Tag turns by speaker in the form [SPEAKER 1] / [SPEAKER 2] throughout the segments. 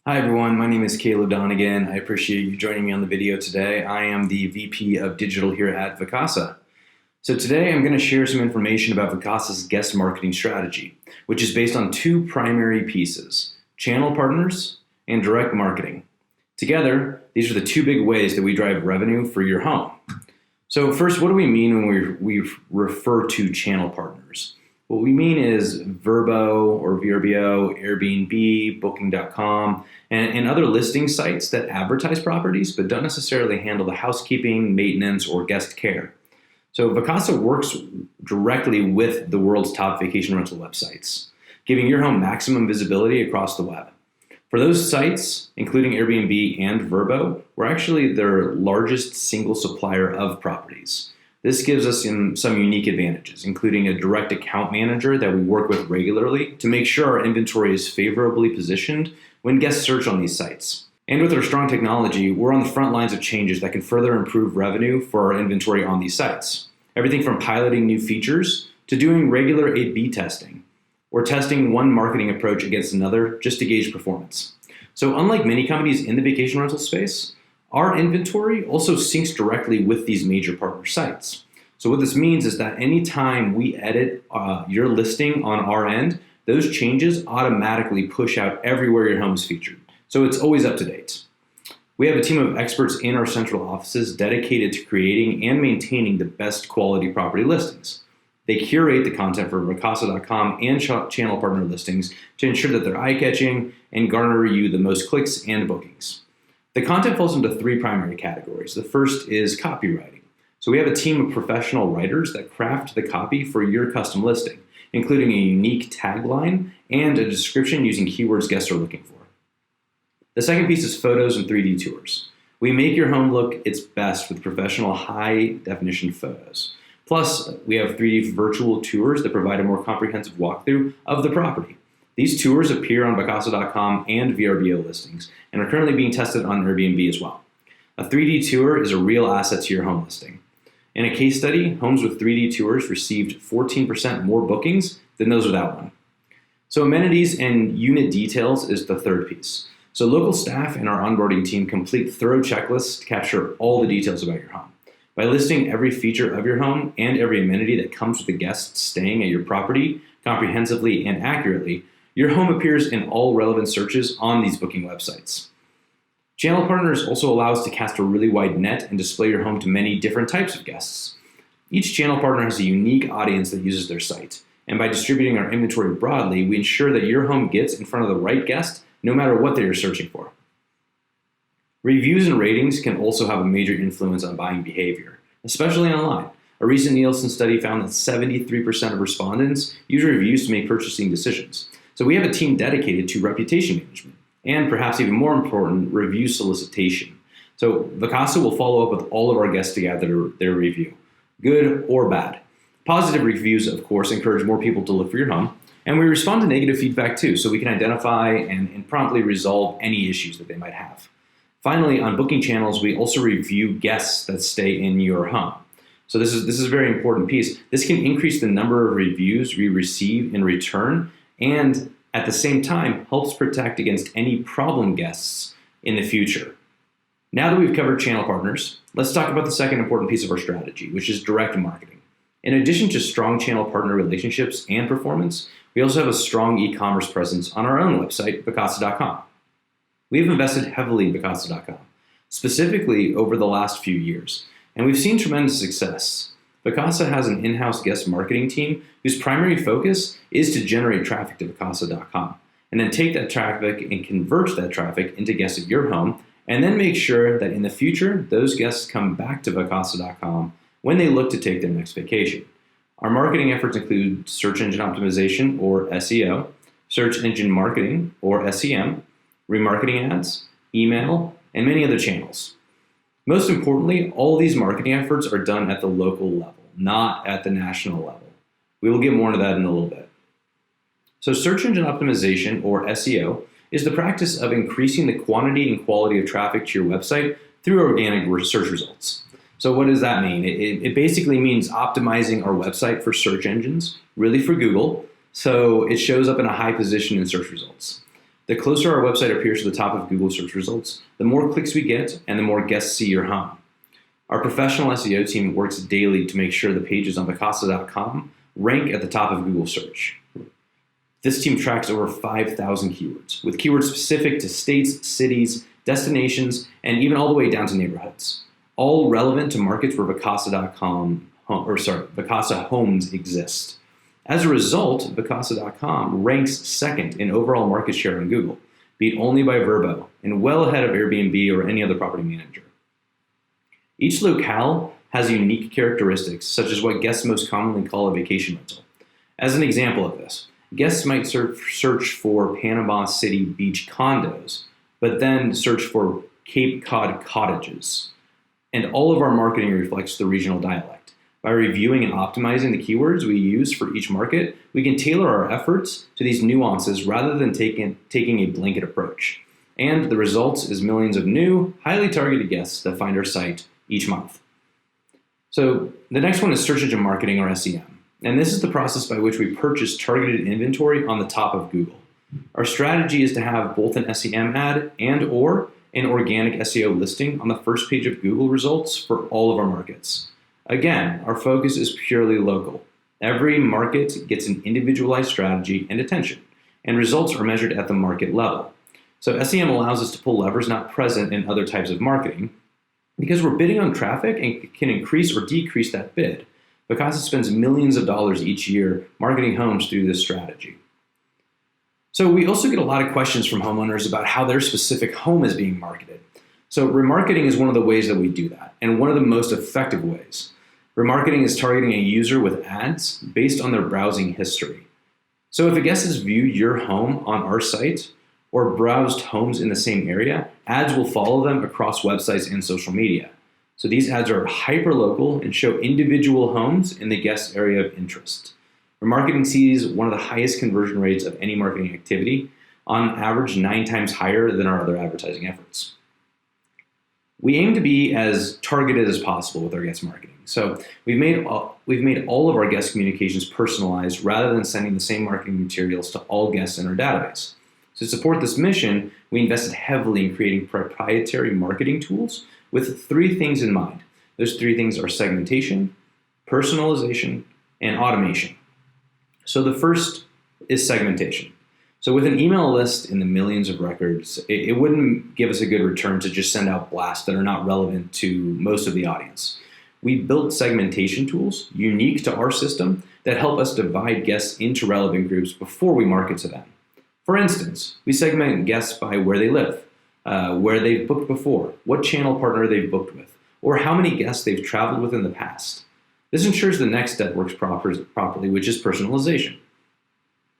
[SPEAKER 1] Hi everyone, my name is Caleb Donegan. I appreciate you joining me on the video today. I am the VP of Digital here at Vacasa. So today I'm going to share some information about Vacasa's guest marketing strategy, which is based on two primary pieces, channel partners and direct marketing. Together, these are the two big ways that we drive revenue for your home. So first, what do we mean when we refer to channel partners? What we mean is Vrbo or VRBO, Airbnb, Booking.com, and other listing sites that advertise properties but don't necessarily handle the housekeeping, maintenance, or guest care. So Vacasa works directly with the world's top vacation rental websites, giving your home maximum visibility across the web. For those sites, including Airbnb and Vrbo, we're actually their largest single supplier of properties. This gives us some unique advantages, including a direct account manager that we work with regularly to make sure our inventory is favorably positioned when guests search on these sites. And with our strong technology, we're on the front lines of changes that can further improve revenue for our inventory on these sites. Everything from piloting new features to doing regular A/B testing, or testing one marketing approach against another just to gauge performance. So unlike many companies in the vacation rental space, our inventory also syncs directly with these major partner sites. So what this means is that anytime we edit your listing on our end, those changes automatically push out everywhere your home is featured. So it's always up to date. We have a team of experts in our central offices dedicated to creating and maintaining the best quality property listings. They curate the content for Vacasa.com and channel partner listings to ensure that they're eye-catching and garner you the most clicks and bookings. The content falls into three primary categories. The first is copywriting. So we have a team of professional writers that craft the copy for your custom listing, including a unique tagline and a description using keywords guests are looking for. The second piece is photos and 3D tours. We make your home look its best with professional high-definition photos. Plus, we have 3D virtual tours that provide a more comprehensive walkthrough of the property. These tours appear on Vacasa.com and VRBO listings and are currently being tested on Airbnb as well. A 3D tour is a real asset to your home listing. In a case study, homes with 3D tours received 14% more bookings than those without one. So amenities and unit details is the third piece. So local staff and our onboarding team complete thorough checklists to capture all the details about your home. By listing every feature of your home and every amenity that comes with the guests staying at your property comprehensively and accurately, your home appears in all relevant searches on these booking websites. Channel partners also allow us to cast a really wide net and display your home to many different types of guests. Each channel partner has a unique audience that uses their site, and by distributing our inventory broadly, we ensure that your home gets in front of the right guest no matter what they are searching for. Reviews and ratings can also have a major influence on buying behavior, especially online. A recent Nielsen study found that 73% of respondents use reviews to make purchasing decisions. So we have a team dedicated to reputation management and, perhaps even more important, review solicitation. So Vacasa will follow up with all of our guests to gather their review, good or bad. Positive reviews, of course, encourage more people to look for your home, and we respond to negative feedback too, so we can identify and promptly resolve any issues that they might have. Finally, on booking channels, we also review guests that stay in your home. So this is a very important piece. This can increase the number of reviews we receive in return, and at the same time helps protect against any problem guests in the future. Now that we've covered channel partners, let's talk about the second important piece of our strategy, which is direct marketing. In addition to strong channel partner relationships and performance, we also have a strong e-commerce presence on our own website, Vacasa.com. We have invested heavily in Vacasa.com, specifically over the last few years, and we've seen tremendous success. Vacasa has an in-house guest marketing team whose primary focus is to generate traffic to Vacasa.com, and then take that traffic and convert that traffic into guests at your home, and then make sure that in the future, those guests come back to Vacasa.com when they look to take their next vacation. Our marketing efforts include search engine optimization, or SEO, search engine marketing, or SEM, remarketing ads, email, and many other channels. Most importantly, all these marketing efforts are done at the local level, not at the national level. We will get more into that in a little bit. So search engine optimization, or SEO, is the practice of increasing the quantity and quality of traffic to your website through organic search results. So what does that mean? It basically means optimizing our website for search engines, really for Google, so it shows up in a high position in search results. The closer our website appears to the top of Google search results, the more clicks we get and the more guests see your home. Our professional SEO team works daily to make sure the pages on Vacasa.com rank at the top of Google search. This team tracks over 5,000 keywords, with keywords specific to states, cities, destinations, and even all the way down to neighborhoods, all relevant to markets where Vacasa homes exist. As a result, Vacasa.com ranks second in overall market share on Google, beat only by Vrbo, and well ahead of Airbnb or any other property manager. Each locale has unique characteristics, such as what guests most commonly call a vacation rental. As an example of this, guests might search for Panama City beach condos, but then search for Cape Cod cottages. And all of our marketing reflects the regional dialect. By reviewing and optimizing the keywords we use for each market, we can tailor our efforts to these nuances rather than taking a blanket approach. And the result is millions of new, highly targeted guests that find our site each month. So the next one is search engine marketing, or SEM. And this is the process by which we purchase targeted inventory on the top of Google. Our strategy is to have both an SEM ad and/or an organic SEO listing on the first page of Google results for all of our markets. Again, our focus is purely local. Every market gets an individualized strategy and attention, and results are measured at the market level. So SEM allows us to pull levers not present in other types of marketing, because we're bidding on traffic and can increase or decrease that bid. Vacasa spends millions of dollars each year marketing homes through this strategy. So we also get a lot of questions from homeowners about how their specific home is being marketed. So remarketing is one of the ways that we do that, and one of the most effective ways. Remarketing is targeting a user with ads based on their browsing history. So if a guest has viewed your home on our site or browsed homes in the same area, ads will follow them across websites and social media. So these ads are hyper-local and show individual homes in the guest area of interest. Remarketing sees one of the highest conversion rates of any marketing activity, on average 9 times higher than our other advertising efforts. We aim to be as targeted as possible with our guest marketing. So we've made all of our guest communications personalized rather than sending the same marketing materials to all guests in our database. To support this mission, we invested heavily in creating proprietary marketing tools with 3 things in mind. Those 3 things are segmentation, personalization, and automation. So the first is segmentation. So with an email list in the millions of records, it wouldn't give us a good return to just send out blasts that are not relevant to most of the audience. We built segmentation tools unique to our system that help us divide guests into relevant groups before we market to them. For instance, we segment guests by where they live, where they've booked before, what channel partner they've booked with, or how many guests they've traveled with in the past. This ensures the next step works properly, which is personalization.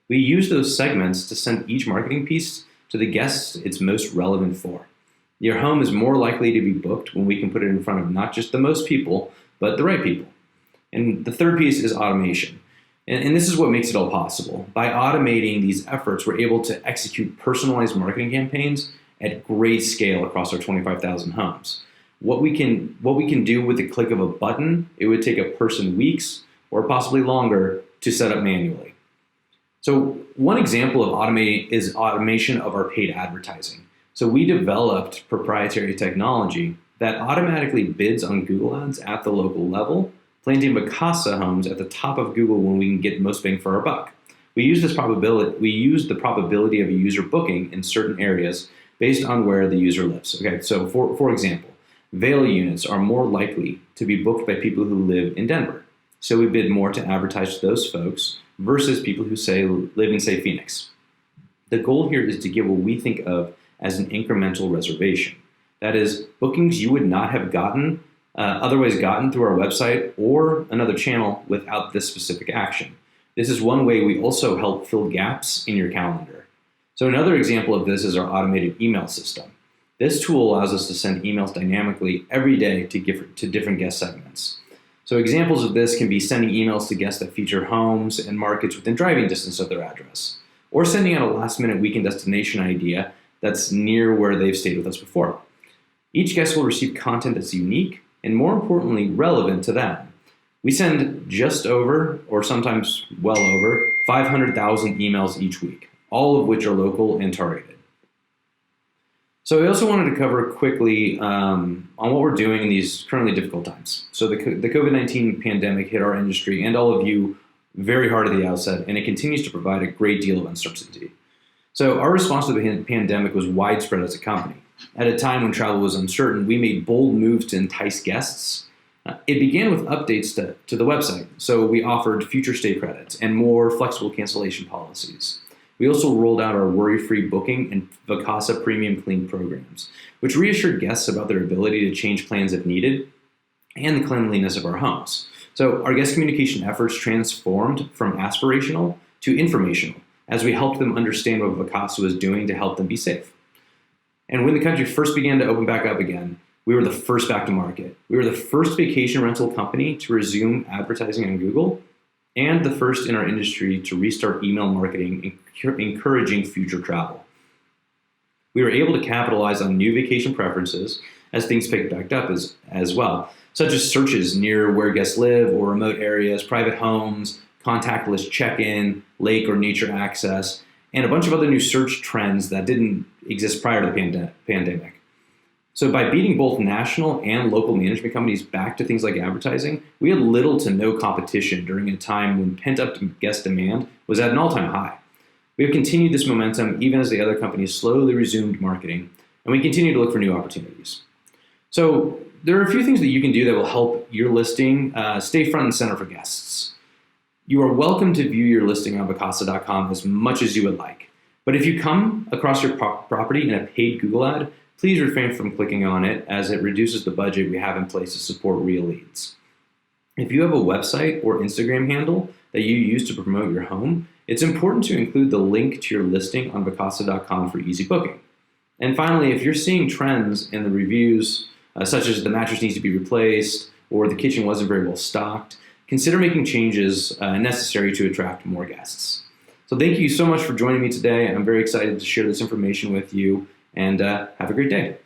[SPEAKER 1] We use those segments to send each marketing piece to the guests it's most relevant for. Your home is more likely to be booked when we can put it in front of not just the most people, but the right people. And the third piece is automation. And this is what makes it all possible. By automating these efforts, we're able to execute personalized marketing campaigns at great scale across our 25,000 homes. What we can do with the click of a button, it would take a person weeks or possibly longer to set up manually. So one example of automation of our paid advertising. So we developed proprietary technology that automatically bids on Google ads at the local level, planting Vacasa homes at the top of Google when we can get most bang for our buck. We use the probability of a user booking in certain areas based on where the user lives. Okay, so for example, Vail units are more likely to be booked by people who live in Denver. So we bid more to advertise to those folks versus people who live in Phoenix. The goal here is to get what we think of as an incremental reservation. That is, bookings you would not have otherwise gotten through our website or another channel without this specific action. This is one way we also help fill gaps in your calendar. So another example of this is our automated email system. This tool allows us to send emails dynamically every day to different guest segments. So examples of this can be sending emails to guests that feature homes and markets within driving distance of their address, or sending out a last-minute weekend destination idea that's near where they've stayed with us before. Each guest will receive content that's unique and, more importantly, relevant to them. We send just over, or sometimes well over, 500,000 emails each week, all of which are local and targeted. So I also wanted to cover quickly on what we're doing in these currently difficult times. So the COVID-19 pandemic hit our industry and all of you very hard at the outset, and it continues to provide a great deal of uncertainty. So our response to the pandemic was widespread as a company. At a time when travel was uncertain, we made bold moves to entice guests. It began with updates to the website. So we offered future stay credits and more flexible cancellation policies. We also rolled out our worry-free booking and Vacasa premium clean programs, which reassured guests about their ability to change plans if needed and the cleanliness of our homes. So our guest communication efforts transformed from aspirational to informational as we helped them understand what Vacasa was doing to help them be safe. And when the country first began to open back up again, we were the first back to market. We were the first vacation rental company to resume advertising on Google and the first in our industry to restart email marketing, encouraging future travel. We were able to capitalize on new vacation preferences as things picked back up as well, such as searches near where guests live or remote areas, private homes, contactless check-in, lake or nature access, and a bunch of other new search trends that didn't exist prior to the pandemic. So by beating both national and local management companies back to things like advertising, we had little to no competition during a time when pent-up guest demand was at an all-time high. We have continued this momentum even as the other companies slowly resumed marketing, and we continue to look for new opportunities. So there are a few things that you can do that will help your listing stay front and center for guests. You are welcome to view your listing on Vacasa.com as much as you would like. But if you come across your property in a paid Google ad, please refrain from clicking on it as it reduces the budget we have in place to support real leads. If you have a website or Instagram handle that you use to promote your home, it's important to include the link to your listing on Vacasa.com for easy booking. And finally, if you're seeing trends in the reviews, such as the mattress needs to be replaced or the kitchen wasn't very well stocked, consider making changes necessary to attract more guests. So thank you so much for joining me today. I'm very excited to share this information with you, and have a great day.